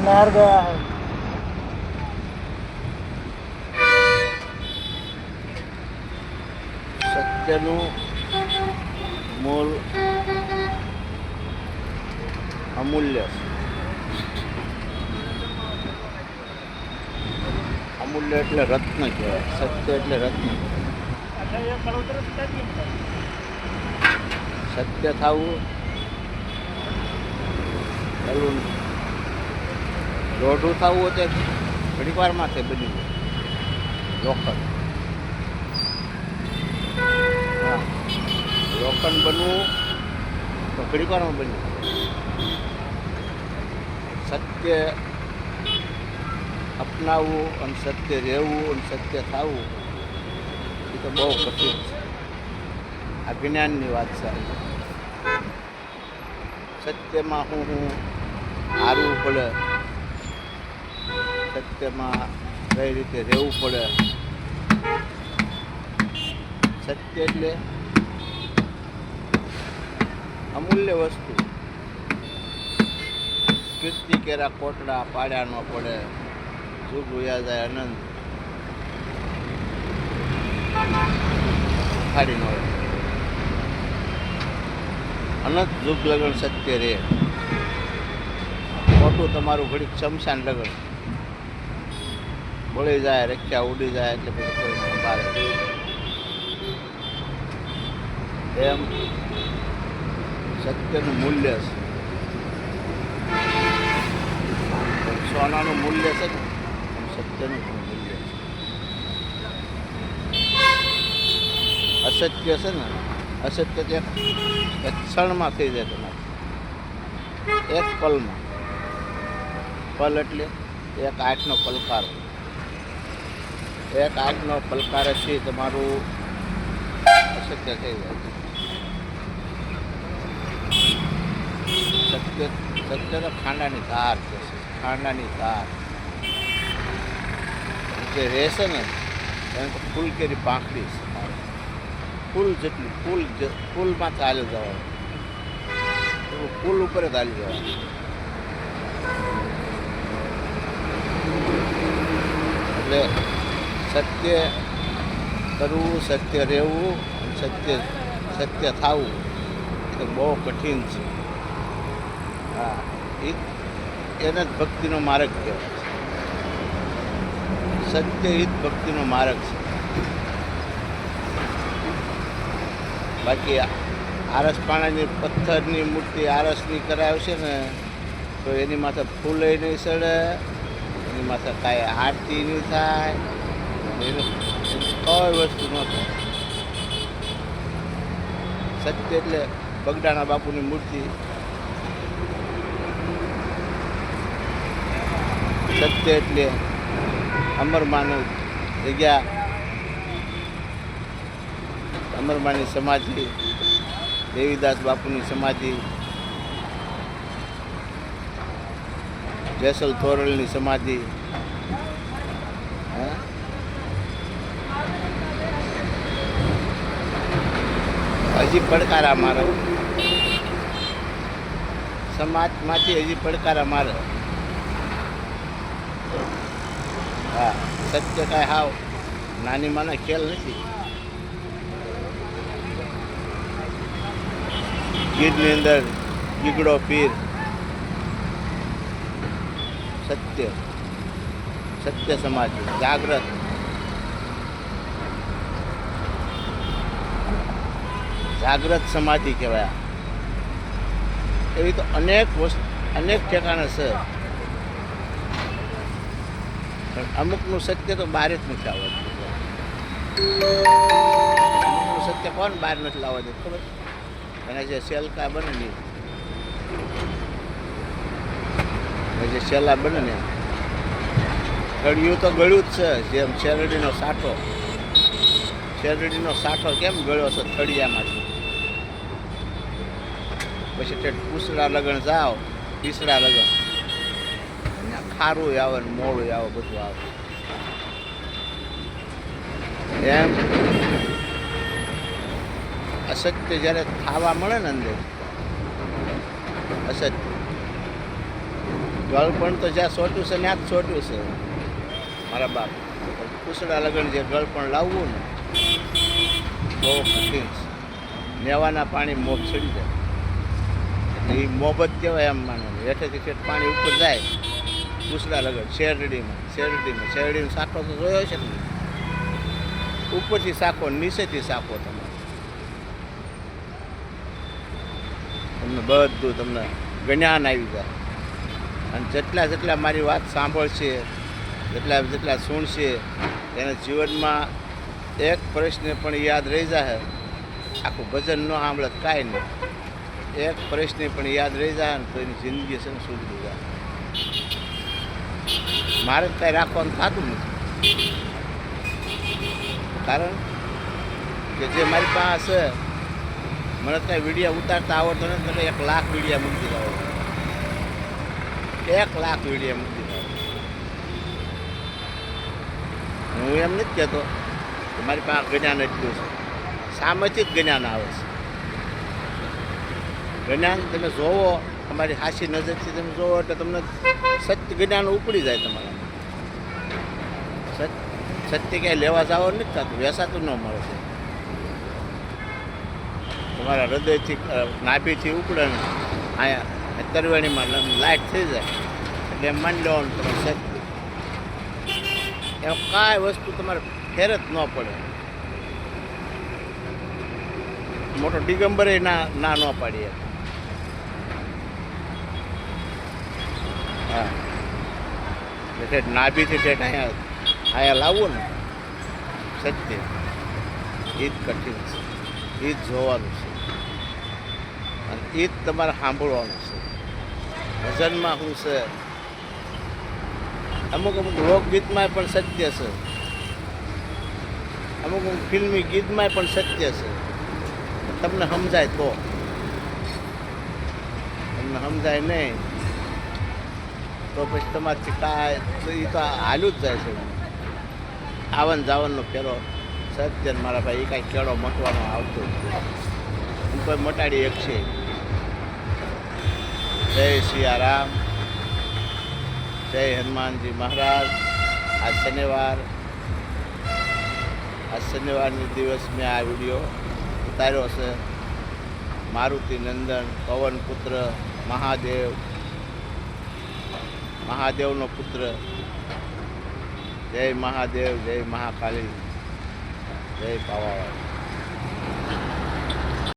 नहर गया है। સત્યનું મૂળ અમૂલ્ય છે. અમૂલ્ય એટલે રત્ન કહેવાય. સત્ય એટલે રત્ન. સત્ય થવું પેલું દોઢું થવું તે ઘડીક વારમાં તે બની ગયું લોખંડ. હા, લોખંડ બનવું તો ઘડીક વારમાં બન્યું. સત્ય અપનાવવું અને સત્ય રહેવું અને સત્ય થવું એ તો બહુ કઠિન છે. આ જ્ઞાનની વાત છે. સત્યમાં હું હારવું પડે, સત્યમાં કઈ રીતે રહેવું પડે. સત્ય એટલે અમૂલ્ય વસ્તુ. કીર્તિ કેરા કોટડા પાડ્યા ન પડે, જુગ વયા જાય અનંત ખાડી ન હોય. અનંત જુગ લગન સત્ય રહે. ખોટું તમારું ઘડીક શમશાન લગન બળી જાય, રખ્યા ઉડી જાય એટલે બધું કોઈ સંભાળે. એમ સત્યનું મૂલ્ય છે. સોનાનું મૂલ્ય છે ને સત્યનું પણ મૂલ્ય છે. અસત્ય છે ને, અસત્ય એક ક્ષણમાં થઈ જાય તમારે, એક પલમાં. પલ એટલે એક આંખનો પલકારો. એક આંખનો પલકારથી તમારું અસત્ય થઈ જાય. સત્ય તો ખાંડાની ધાર છે. ખાંડાની ધાર જે રહેશે ને એને તો ફૂલ કેરી પાંખડી છે. ફૂલ જેટલી ફૂલમાં ચાલી જવાનું, ફૂલ ઉપર જ ચાલી જવાનું. એટલે સત્ય કરવું, સત્ય રહેવું, સત્ય થવું એ તો બહુ કઠિન છે. હા, એને જ ભક્તિનો માર્ગ કહેવાય. સત્ય એ જ ભક્તિનો માર્ગ છે. બાકી આરસ પાણાની પથ્થરની મૂર્તિ આરસની કરાવશે ને તો એની માથે ફૂલે નહીં સડે, એની માથે કાંઈ આરતી નહીં થાય, એની કોઈ વસ્તુ ન થાય. સત્ય એટલે બગડાણા બાપુની મૂર્તિ. સત્ય એટલે અમરમાનું જગ્યા, અમરમાની સમાધિ, દેવીદાસ બાપુની સમાધિ, જેસલ તોરલની સમાધિ. હજી પડકારા મારે સમાજમાંથી, હજી પડકારા મારે. હા, સત્ય કાંઈ હાવ નાની માના ખેલ નથી. ગીરની અંદર ગીગડો પીર. સત્ય સમાજ જાગ્રત. જાગ્રત સમાધિ કહેવાય. એવી તો અનેક ઠેકાણે છે. પણ અમુકનું સત્ય તો બહાર જ નથી આવતું. અમુકનું સત્ય કોણ બહાર નથી લાવવા દે ખબર? એના જે સેલકા બને ને, જે સેલા બને ને, ગળ્યું તો ગળ્યું જ છે. જેમ શેરડીનો સાઠો, શેરડીનો સાઠો કેમ ગળ્યો છે થળિયામાંથી. પછી તે પૂસડા લગણ જાઓ, પીસડા લગણ, ખારું આવે ને મોડું આવે, બધું આવે. એમ અસત્ય જ્યારે થાવા મળે ને અંદર, અસત્ય ગળપણ તો જ્યાં સોટ્યું છે ત્યાં જ સોટ્યું છે મારા બાપ. કુસડા લગન જે ગળપણ લાવવું ને બહુ કઠિન છે. નેવાના પાણી મોબ ચડી જાય એટલે એ મોબ જ કહેવાય એમ માનવાનું. હેઠેથી ઠેઠ પાણી ઉપર જાય કુસડા લગન શેરડીમાં શાખો તો જોયો છે ને, ઉપરથી શાખો નીચેથી શાખો તમારે તમને બધું તમને જ્ઞાન આવી જાય. અને જેટલા મારી વાત સાંભળશે, જેટલા સુણશે એને જીવનમાં એક પ્રશ્ન પણ યાદ રહી જાય. આખું ભજન ન સાંભળે કાંઈ નહીં, એક પ્રશ્ન પણ યાદ રહી જાય ને તો એની જિંદગી છે ને સુધરી જાય. મારે કાંઈ રાખવાનું થતું નથી, કારણ કે જે મારી પાસે મને કાંઈ વિડીયો ઉતારતા આવડતો નથી. એટલે 1 લાખ વિડીયા મૂકી દીધા, 1 લાખ વિડીયા મૂકી દીધા. હું એમ નથી કહેતો કે મારી પાસે જ્ઞાન એટલું છે, સામેથી જ જ્ઞાન આવે છે. જ્ઞાન તમે જોવો, તમારી હાસી નજરથી તમે જોવો એટલે તમને સત્ય જ્ઞાન ઉપડી જાય તમારા. સત્ય ક્યાંય લેવા જવાનું નથી થતું, વેસાતું ન મળે છે. તમારા હૃદયથી નાભીથી ઉપડે ને અહીંયા તરવેણીમાં લાઈટ થઈ જાય એટલે એમ માની લેવાનું તમે સત્ય. એમ કાંઈ વસ્તુ તમારે ફેર જ ન પડે. મોટો દિગંબરે ના ન પાડીએ. હા, ઠેઠ નાભીથી ઠેઠ અહીંયા લાવવું ને સત્ય, એ જ કઠિન છે, એ જ જોવાનું છે અને એ જ તમારે સાંભળવાનું છે. ભજનમાં શું છે, અમુક લોકગીતમાં પણ સત્ય છે, અમુક ફિલ્મી ગીતમાં પણ સત્ય છે. તમને સમજાય તો, તમને સમજાય નહીં તો પછી તમારથી કાંઈ એ તો હાલ્યું જ જાય છે. આવન જાવનનો ફેરો સત્ય મારા ભાઈ, એ કાંઈ કેળો મટવાનો આવતો જ હું કોઈ મટાડી એક છે. જય સિયારામ, જય હનુમાનજી મહારાજ. આજ શનિવારની દિવસ મેં આ વિડીયો ઉતાર્યો છે. મારુતિ નંદન પવન પુત્ર મહાદેવનો પુત્ર. જય મહાદેવ, જય મહાકાળી, જય પાવાવાળી.